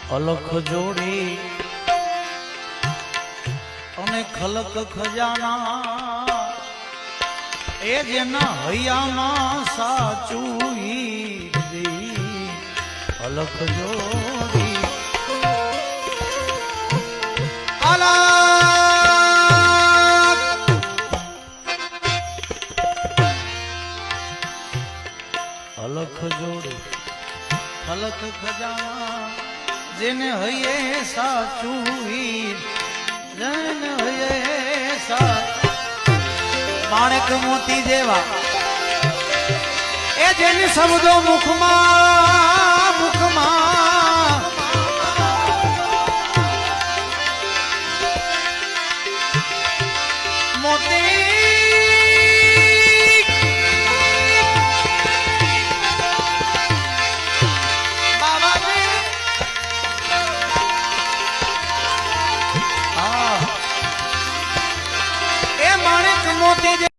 અલખ જોડી અને ખલક ખજાના એ જેના હૈયામાં સાચું અલખ જોડી અલખ જોડી ખલક ખજાના જેને હૈયે સાચું જેને હૈયે માણેક મોતી જેવા એ જેની શબ્દો મુખમાં મોતી મોતી